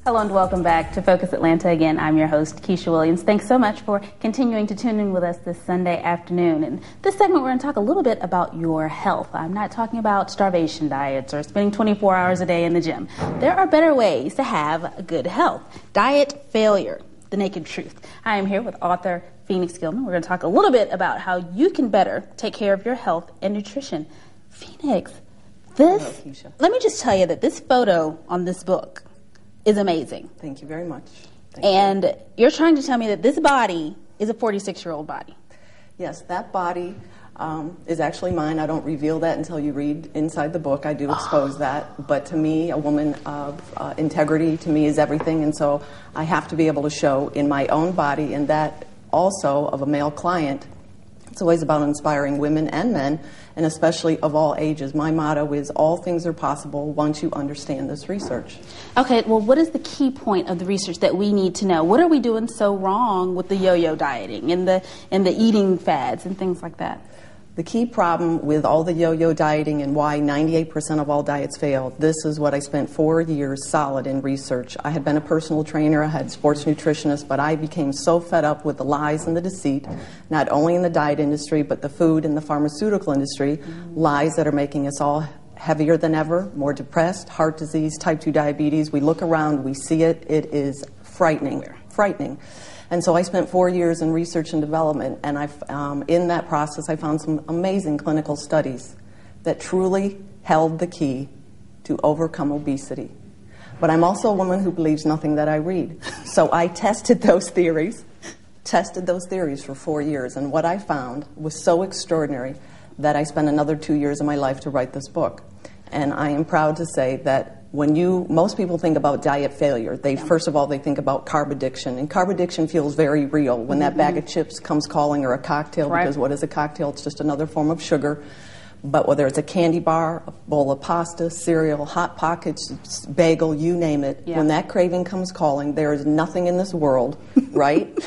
Hello and welcome back to Focus Atlanta. Again, I'm your host, Keisha Williams. Thanks so much for continuing to tune in with us this Sunday afternoon. In this segment, we're going to talk a little bit about your health. I'm not talking about starvation diets or spending 24 hours a day in the gym. There are better ways to have good health. Diet failure, the naked truth. I am here with author Phoenix Gilman. We're going to talk a little bit about how you can better take care of your health and nutrition. Phoenix, let me just tell you that this photo on this book is amazing. Thank you very much. And you're trying to tell me that this body is a 46-year-old body. Yes, that body is actually mine. I don't reveal that until you read inside the book. I do expose that. But to me, a woman of integrity, to me, is everything. And so I have to be able to show in my own body, and that also of a male client. It's always about inspiring women and men, and especially of all ages. My motto is all things are possible once you understand this research. Okay, well, what is the key point of the research that we need to know? What are we doing so wrong with the yo-yo dieting and the eating fads and things like that? The key problem with all the yo-yo dieting and why 98% of all diets fail, this is what I spent 4 years solid in research. I had been a personal trainer, I had sports nutritionist, but I became so fed up with the lies and the deceit, not only in the diet industry, but the food and the pharmaceutical industry, lies that are making us all heavier than ever, more depressed, heart disease, type 2 diabetes. We look around, we see it, it is frightening, frightening. And so I spent 4 years in research and development, and in that process I found some amazing clinical studies that truly held the key to overcome obesity. But I'm also a woman who believes nothing that I read. So I tested those theories for 4 years, and what I found was so extraordinary that I spent another 2 years of my life to write this book. And I am proud to say that most people think about diet failure, first of all, they think about carb addiction. And carb addiction feels very real when that bag of chips comes calling, or a cocktail, because what is a cocktail? It's just another form of sugar. But whether it's a candy bar, a bowl of pasta, cereal, Hot Pockets, bagel, you name it, when that craving comes calling, there is nothing in this world, right?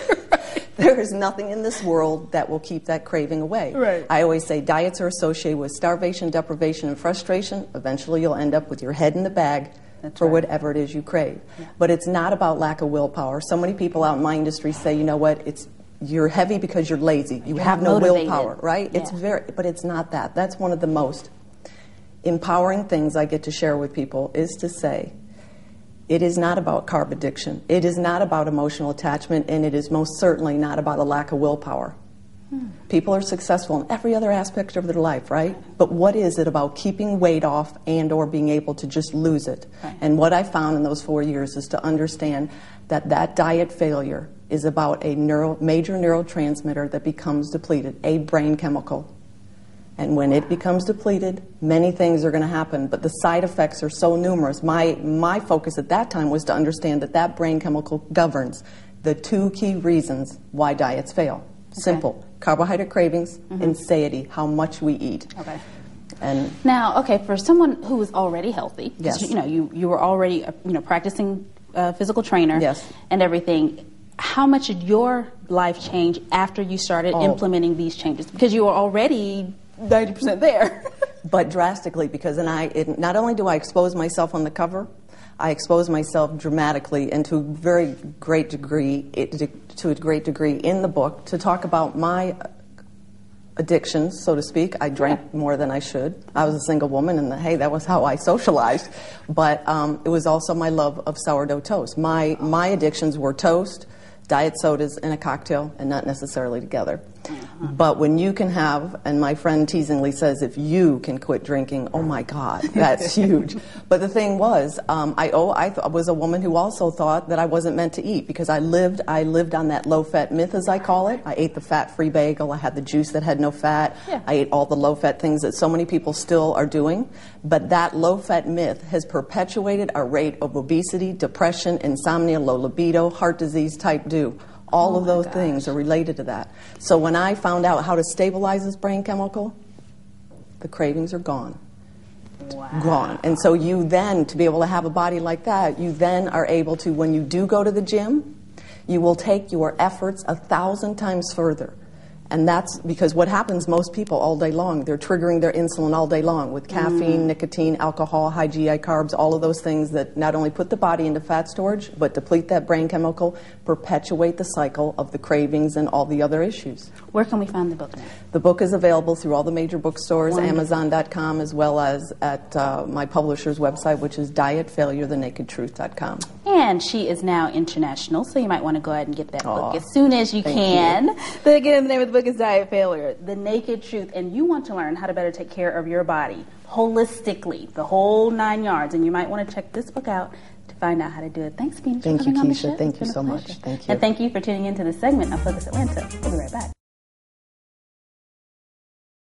There is nothing in this world that will keep that craving away. Right. I always say diets are associated with starvation, deprivation, and frustration. Eventually you'll end up with your head in the bag for whatever it is you crave. Yeah. But it's not about lack of willpower. So many people out in my industry say, you know what, you're heavy because you're lazy. You have no willpower, right? Yeah. But it's not that. That's one of the most empowering things I get to share with people, is to say, it is not about carb addiction. It is not about emotional attachment, and it is most certainly not about a lack of willpower. People are successful in every other aspect of their life, right? But what is it about keeping weight off and or being able to just lose it? Right. And what I found in those 4 years is to understand that diet failure is about a major neurotransmitter that becomes depleted, a brain chemical. And when it becomes depleted, many things are going to happen, but the side effects are so numerous. My focus at that time was to understand that brain chemical governs the 2 key reasons why diets fail. Simple. Carbohydrate cravings and satiety, how much we eat. Okay. And now, for someone who is already healthy, yes. you were already practicing physical trainer, yes. and everything. How much did your life change after you started implementing these changes? Because you were already 90% there. But drastically, because not only do I expose myself on the cover, I expose myself dramatically and to a great degree in the book to talk about my addictions, so to speak. I drank more than I should. I was a single woman, and hey, that was how I socialized. But it was also my love of sourdough toast. My addictions were toast, diet sodas, and a cocktail, and not necessarily together. But when you can have, and my friend teasingly says, if you can quit drinking, oh my God, that's huge. But the thing was, I was a woman who also thought that I wasn't meant to eat, because I lived on that low-fat myth, as I call it. I ate the fat-free bagel. I had the juice that had no fat. Yeah. I ate all the low-fat things that so many people still are doing. But that low-fat myth has perpetuated our rate of obesity, depression, insomnia, low libido, heart disease, type 2. All of those things are related to that. So when I found out how to stabilize this brain chemical, the cravings are gone. Wow. Gone. And so you then, to be able to have a body like that, you then are able to, when you do go to the gym, you will take your efforts 1,000 times further. And that's because what happens, most people all day long, they're triggering their insulin all day long with caffeine, nicotine, alcohol, high GI carbs, all of those things that not only put the body into fat storage, but deplete that brain chemical, perpetuate the cycle of the cravings and all the other issues. Where can we find the book now? The book is available through all the major bookstores, Wonderful. Amazon.com, as well as at my publisher's website, which is dietfailurethenakedtruth.com. And she is now international, so you might want to go ahead and get that book as soon as you can. But again, the name of the book is Diet Failure, The Naked Truth, and you want to learn how to better take care of your body holistically, the whole 9 yards, and you might want to check this book out to find out how to do it. Thanks, Bean, for coming on the show. Thank you so much. Thank you. And thank you for tuning into this segment of Focus Atlanta. We'll be right back.